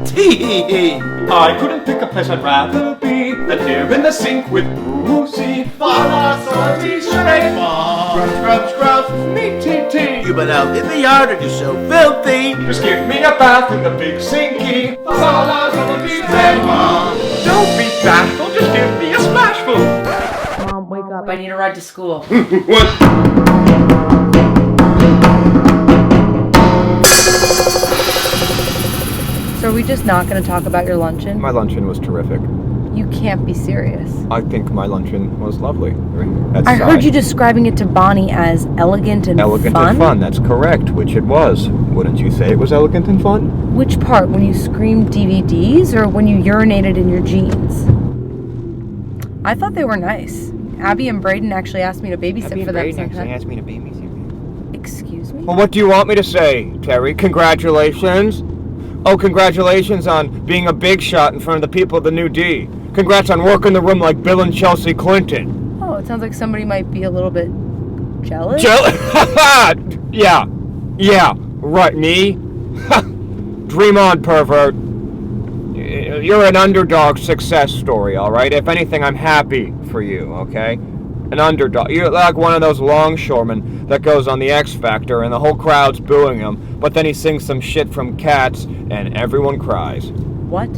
Tee-hee-hee. I couldn't pick a place I'd rather be than here in the sink with Brucey. Philosophy straight. Scrub, scrub, scrub, me tee-tee. You've been out in the yard and you're so filthy. Just give me a bath in the big sinky. Philosophy straight. Don't be bashful, just give me a splashful. Mom, wake up. I need a ride to school. What? So are we just not going to talk about your luncheon? My luncheon was terrific. You can't be serious. I think my luncheon was lovely. I heard you describing it to Bonnie as elegant and fun. Elegant and fun, that's correct, which it was. Wouldn't you say it was elegant and fun? Which part? When you screamed DVDs or when you urinated in your jeans? I thought they were nice. Abby and Braden actually asked me to babysit for them sometime. asked me to babysit. Excuse me? Well, what do you want me to say, Terry? Congratulations? Oh, congratulations on being a big shot in front of the people of the New D. Congrats on working the room like Bill and Chelsea Clinton. Oh, it sounds like somebody might be a little bit jealous. Yeah, right, me? Dream on, pervert. You're an underdog success story, all right? If anything, I'm happy for you, okay? An underdog. You're like one of those longshoremen that goes on the X Factor and the whole crowd's booing him, but then he sings some shit from Cats and everyone cries. What?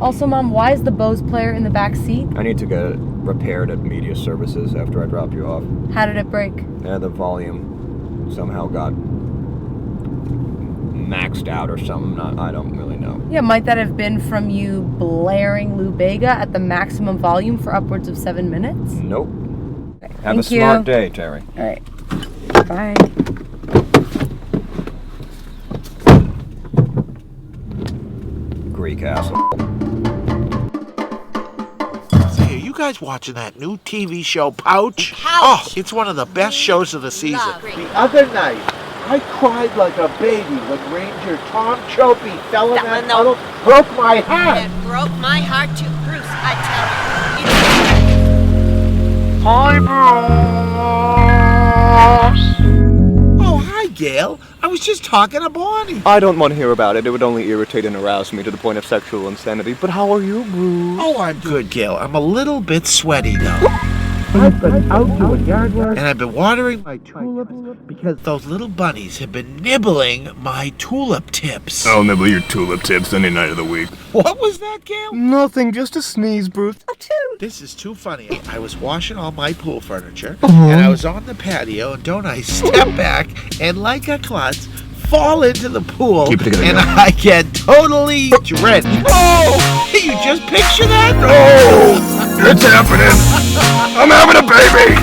Also, Mom, why is the Bose player in the back seat? I need to get it repaired at Media Services after I drop you off. How did it break? Yeah, the volume somehow got maxed out or something. I don't really know. Yeah, might that have been from you blaring Lou Bega at the maximum volume for upwards of 7 minutes? Nope. Okay, Have a smart day, Terry. All right. Bye. Greek asshole. Say, are you guys watching that new TV show, Pouch? Oh, it's one of the best shows of the season. The other night, I cried like a baby when Ranger Tom Chopey fell in that tunnel, broke my heart. It broke my heart too, Bruce, I tell you. Hi, Bruce. Oh, hi, Gayle. I was just talking to Bonnie. I don't want to hear about it. It would only irritate and arouse me to the point of sexual insanity. But how are you, Bruce? Oh, I'm good, Gayle. I'm a little bit sweaty, though. I've been out doing yard work, and I've been watering my tulips because those little bunnies have been nibbling my tulip tips. I'll nibble your tulip tips any night of the week. What was that, Gayle? Nothing, just a sneeze, Bruce. This is too funny. I was washing all my pool furniture, and I was on the patio, and don't I step back and, like a klutz, fall into the pool, Keep it together, and Gayle. I get totally drenched. Oh! You just picture that? Oh! It's happening! I'm having a baby!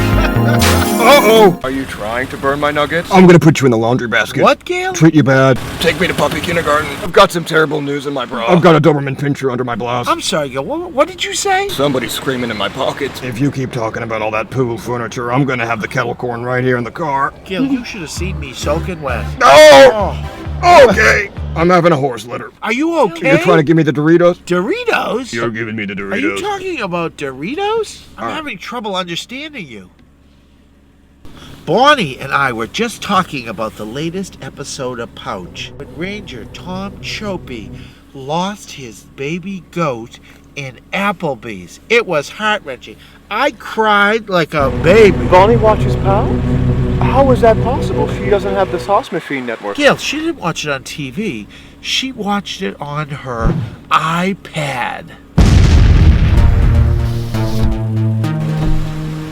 Uh-oh! Are you trying to burn my nuggets? I'm gonna put you in the laundry basket. What, Gayle? Treat you bad. Take me to puppy kindergarten. I've got some terrible news in my bra. I've got a Doberman Pinscher under my blouse. I'm sorry, Gayle. What did you say? Somebody's screaming in my pockets. If you keep talking about all that pool furniture, I'm gonna have the kettle corn right here in the car. Gayle, you should have seen me soaking wet. Oh! Okay! I'm having a horse litter. Are you okay? You're trying to give me the Doritos? Doritos? You're giving me the Doritos. Are you talking about Doritos? I'm having trouble understanding you. Bonnie and I were just talking about the latest episode of Pouch, when Ranger Tom Chopey lost his baby goat in Applebee's. It was heart-wrenching. I cried like a baby. Bonnie watches Pouch? How is that possible? She doesn't have the Sauce Machine network. Gayle, she didn't watch it on TV. She watched it on her iPad.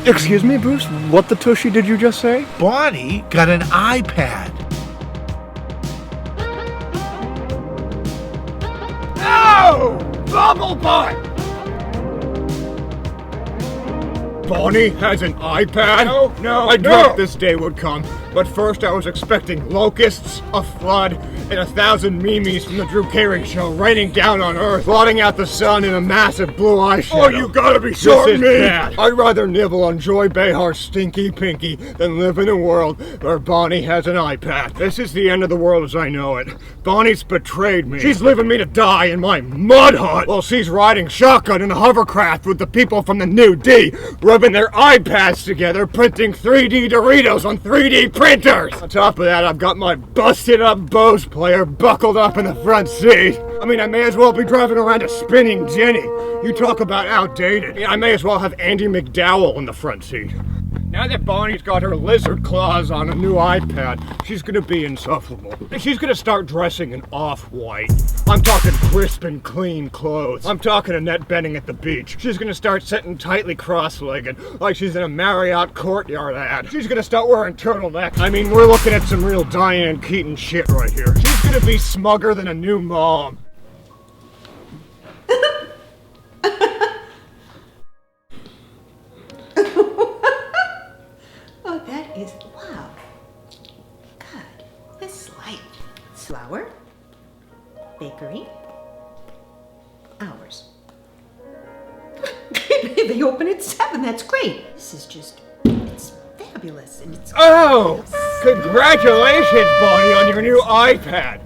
Excuse me, Bruce? What the tushy did you just say? Bonnie got an iPad. No! Bubble butt! Bonnie has an iPad? No. I dreamt this day would come. But first I was expecting locusts, a flood, and 1,000 memes from the Drew Carey Show raining down on Earth, blotting out the sun in a massive blue eyeshadow. Oh, you gotta be shorting me! Bad. I'd rather nibble on Joy Behar's stinky pinky than live in a world where Bonnie has an iPad. This is the end of the world as I know it. Bonnie's betrayed me. She's leaving me to die in my mud hut while she's riding shotgun in a hovercraft with the people from the New D, rubbing their iPads together, printing 3D Doritos on 3D printers. printers! On top of that, I've got my busted up Bose player buckled up in the front seat. I mean, I may as well be driving around a spinning Jenny. You talk about outdated. I may as well have Andy McDowell in the front seat. Now that Bonnie's got her lizard claws on a new iPad, she's gonna be insufferable. And she's gonna start dressing in off-white. I'm talking crisp and clean clothes. I'm talking Annette Bening at the beach. She's gonna start sitting tightly cross-legged, like she's in a Marriott courtyard ad. She's gonna start wearing turtlenecks. I mean, we're looking at some real Diane Keaton shit right here. She's gonna be smugger than a new mom. Oh, that is, wow. God, this light. Flour, bakery, hours. They open at 7, that's great. This is just, it's fabulous and it's... Oh! Congratulations, Bonnie, on your new iPad!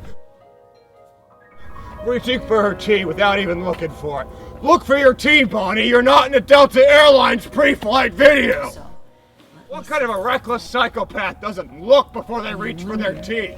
Reaching for her tea without even looking for it. Look for your tea, Bonnie. You're not in a Delta Airlines pre-flight video. So, What kind of a reckless psychopath doesn't look before they reach for their tea?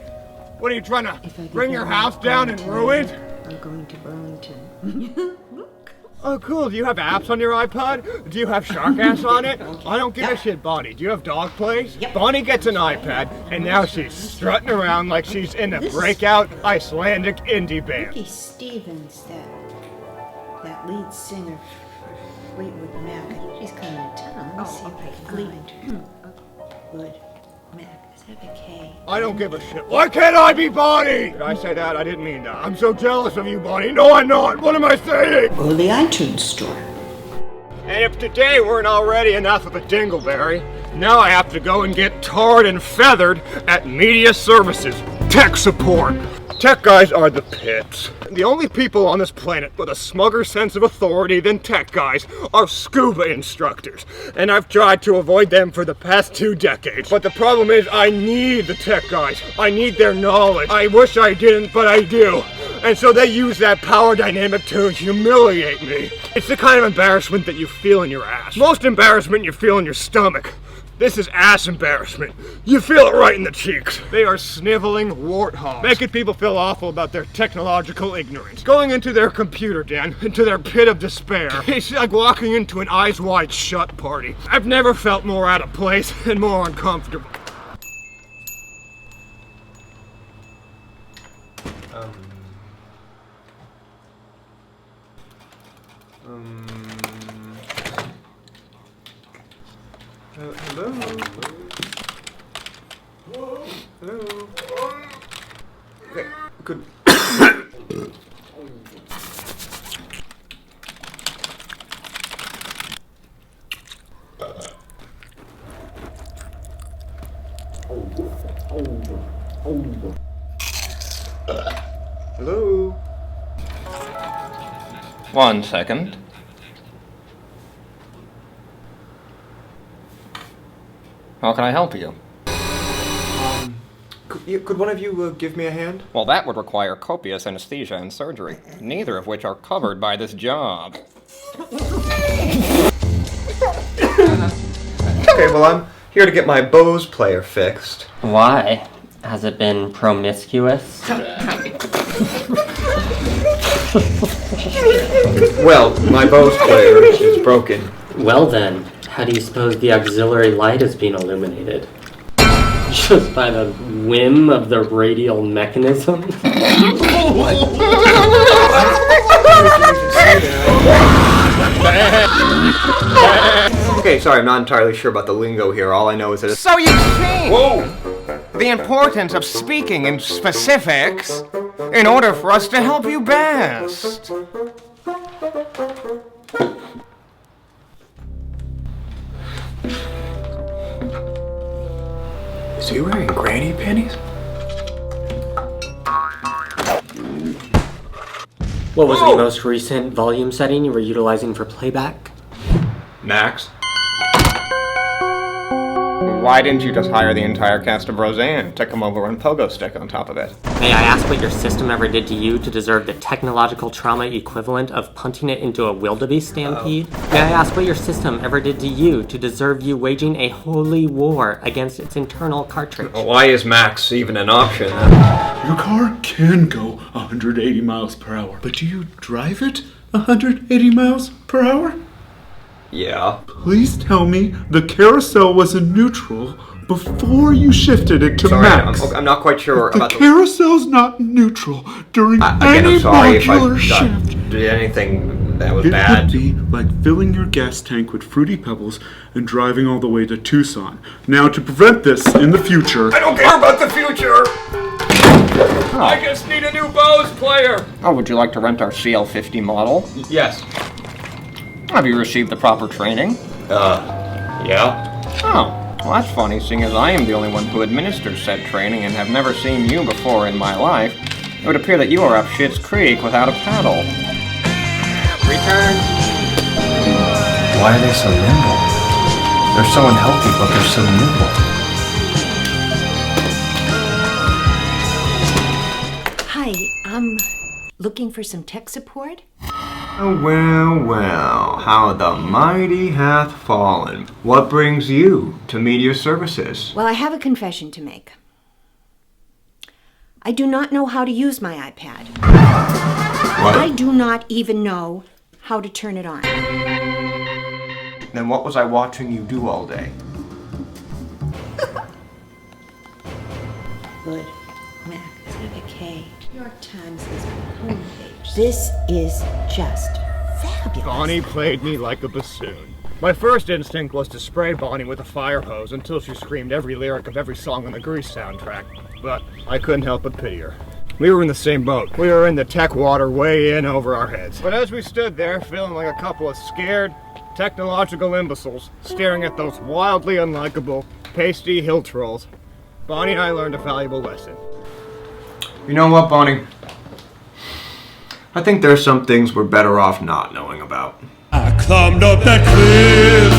What are you trying to bring your house down and ruin it? I'm going to Burlington. Look. Oh, cool. Do you have apps on your iPod? Do you have shark ass on it? I don't give a shit, Bonnie. Do you have dog plays? Yep. Bonnie gets an iPad, and now she's strutting around like she's in a breakout Icelandic indie band. Ricky Stevens, that lead singer for Fleetwood Mac. I think she's coming to town. Let me see if I can find her. Fleetwood Mac. Is that a K? I don't give a shit. Why can't I be Bonnie? Did I say that? I didn't mean that. I'm so jealous of you, Bonnie. No, I'm not. What am I saying? Or the iTunes store. And if today weren't already enough of a dingleberry, now I have to go and get tarred and feathered at media services, tech support. Tech guys are the pits. The only people on this planet with a smugger sense of authority than tech guys are scuba instructors. And I've tried to avoid them for the past 2 decades. But the problem is I need the tech guys. I need their knowledge. I wish I didn't, but I do. And so they use that power dynamic to humiliate me. It's the kind of embarrassment that you feel in your ass. Most embarrassment you feel in your stomach. This is ass embarrassment. You feel it right in the cheeks. They are sniveling warthogs, making people feel awful about their technological ignorance. Going into their computer den, into their pit of despair. It's like walking into an eyes wide shut party. I've never felt more out of place and more uncomfortable. Hello? Hello? Okay, good. Hello? 1 second. How can I help you? Could one of you give me a hand? Well, that would require copious anesthesia and surgery, neither of which are covered by this job. Okay, well, I'm here to get my Bose player fixed. Why? Has it been promiscuous? Well, my Bose player is broken. Well then, how do you suppose the auxiliary light is being illuminated? Just by the whim of the radial mechanism? Okay, sorry, I'm not entirely sure about the lingo here. All I know is that it's... So you see the importance of speaking in specifics in order for us to help you best. Is he wearing granny panties? What was the most recent volume setting you were utilizing for playback? Max? Why didn't you just hire the entire cast of Roseanne to come over and pogo stick on top of it? May I ask what your system ever did to you to deserve the technological trauma equivalent of punting it into a wildebeest stampede? May I ask what your system ever did to you to deserve you waging a holy war against its internal cartridge? Why is Max even an option? Your car can go 180 miles per hour, but do you drive it 180 miles per hour? Yeah. Please tell me the carousel was in neutral before you shifted it to Sorry, max. I'm not quite sure The about carousel's not neutral during Again, any I'm sorry if modular I shift. did anything that was It bad. would be like filling your gas tank with Fruity Pebbles and driving all the way to Tucson. Now, to prevent this in the future... I don't care about the future! I just need a new Bose player! Oh, would you like to rent our CL50 model? Yes. Have you received the proper training? Yeah. Oh, well that's funny, seeing as I am the only one who administers said training and have never seen you before in my life. It would appear that you are up Schitt's Creek without a paddle. Return. Why are they so nimble? They're so unhealthy, but they're so nimble. Hi, I'm looking for some tech support. Well, well, how the mighty hath fallen. What brings you to Media Services? Well, I have a confession to make. I do not know how to use my iPad. What? I do not even know how to turn it on. Then what was I watching you do all day? Good. Mac, K. New York Times is my homepage. This is just fabulous. Bonnie played me like a bassoon. My first instinct was to spray Bonnie with a fire hose until she screamed every lyric of every song on the Grease soundtrack, but I couldn't help but pity her. We were in the same boat. We were in the tech water way in over our heads. But as we stood there, feeling like a couple of scared, technological imbeciles, staring at those wildly unlikable, pasty hill trolls, Bonnie and I learned a valuable lesson. You know what, Bonnie? I think there's some things we're better off not knowing about. I climbed up that cliff